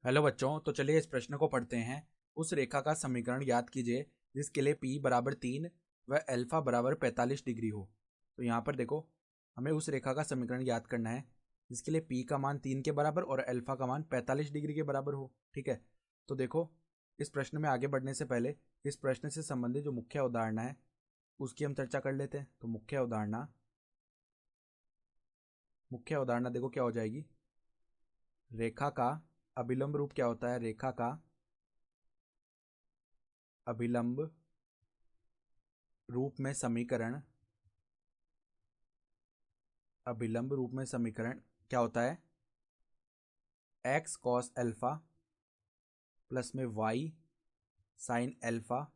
Hello बच्चों, तो चलिए इस प्रश्न को पढ़ते हैं। उस रेखा का समीकरण याद कीजिए जिसके लिए p बराबर 3 व अल्फा बराबर 45 डिग्री हो। तो यहाँ पर देखो, हमें उस रेखा का समीकरण याद करना है जिसके लिए p का मान 3 के बराबर और अल्फा का मान 45 डिग्री के बराबर हो। ठीक है, तो देखो, इस प्रश्न में आगे बढ़ने से पहले इस प्रश्न से संबंधित जो मुख्य अवधारणा है उसकी हम चर्चा कर लेते हैं। तो मुख्य अवधारणा देखो क्या हो जाएगी। रेखा का अभिलंब रूप क्या होता है? रेखा का अभिलंब रूप में समीकरण क्या होता है? एक्स कॉस अल्फा प्लस में वाई साइन अल्फा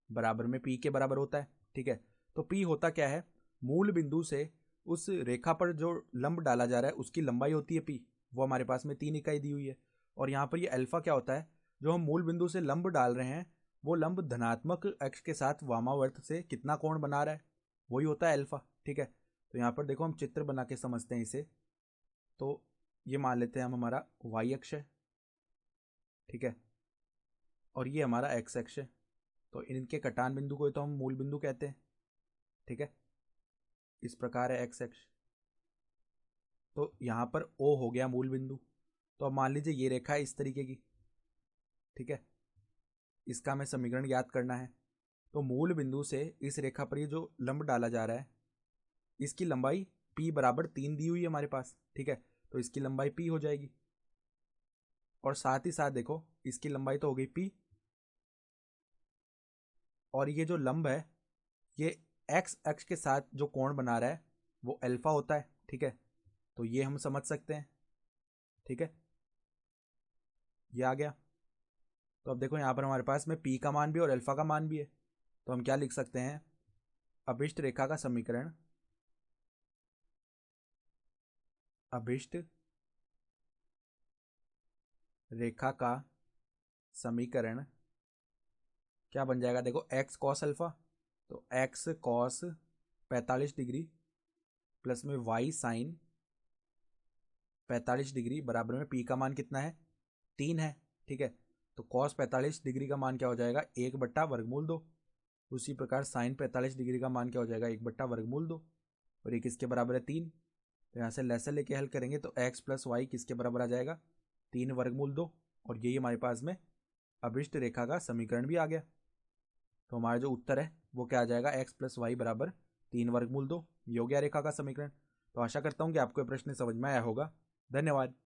बराबर में पी के बराबर होता है। ठीक है, तो पी होता क्या है? मूल बिंदु से उस रेखा पर जो लंब डाला जा रहा है उसकी लंबाई होती है पी। वो हमारे पास में 3 इकाई दी हुई है। और यहाँ पर ये अल्फा क्या होता है? जो हम मूल बिंदु से लंब डाल रहे हैं वो लंब धनात्मक अक्ष के साथ वामावर्त से कितना कोण बना रहा है, वही होता है अल्फा। ठीक है, तो यहाँ पर देखो हम चित्र बना के समझते हैं इसे। तो ये मान लेते हैं हम हमारा वाई अक्ष है। ठीक है, और ये हमारा एक्स अक्ष है। तो इनके कटान बिंदु को तो हम मूल बिंदु कहते हैं। ठीक है, इस प्रकार है एक्स अक्ष। तो यहाँ पर ओ हो गया मूल बिंदु। तो अब मान लीजिए ये रेखा है इस तरीके की। ठीक है, इसका हमें समीकरण याद करना है। तो मूल बिंदु से इस रेखा पर ये जो लंब डाला जा रहा है इसकी लंबाई p बराबर 3 दी हुई है हमारे पास। ठीक है, तो इसकी लंबाई p हो जाएगी। और साथ ही साथ देखो, इसकी लंबाई तो हो गई p, और ये जो लंब है ये एक्स अक्ष के साथ जो कोण बना रहा है वो अल्फा होता है। ठीक है, तो ये हम समझ सकते हैं। ठीक है, ये आ गया। तो अब देखो यहाँ पर हमारे पास में p का मान भी और अल्फा का मान भी है। तो हम क्या लिख सकते हैं? अभिष्ट रेखा का समीकरण, अभिष्ट रेखा का समीकरण क्या बन जाएगा? देखो, एक्स कॉस अल्फा, तो एक्स कॉस 45 डिग्री प्लस में वाई साइन 45 डिग्री बराबर में पी का मान कितना है? 3 है। ठीक है, तो कॉस 45 डिग्री का मान क्या हो जाएगा? 1/वर्गमूल 2। उसी प्रकार साइन 45 डिग्री का मान क्या हो जाएगा? 1/वर्गमूल 2। और ये किसके बराबर है? 3। तो यहाँ से लेसन लेके हल करेंगे तो एक्स प्लस वाई किसके बराबर आ जाएगा? 3/वर्गमूल 2। और यही हमारे पास में अभिष्ट रेखा का समीकरण भी आ गया। तो हमारा जो उत्तर है वो क्या आ जाएगा? एक्स प्लस वाई बराबर 3/वर्गमूल 2। ये हो गया रेखा का समीकरण। तो आशा करता हूँ कि आपको ये प्रश्न समझ में आया होगा। धन्यवाद।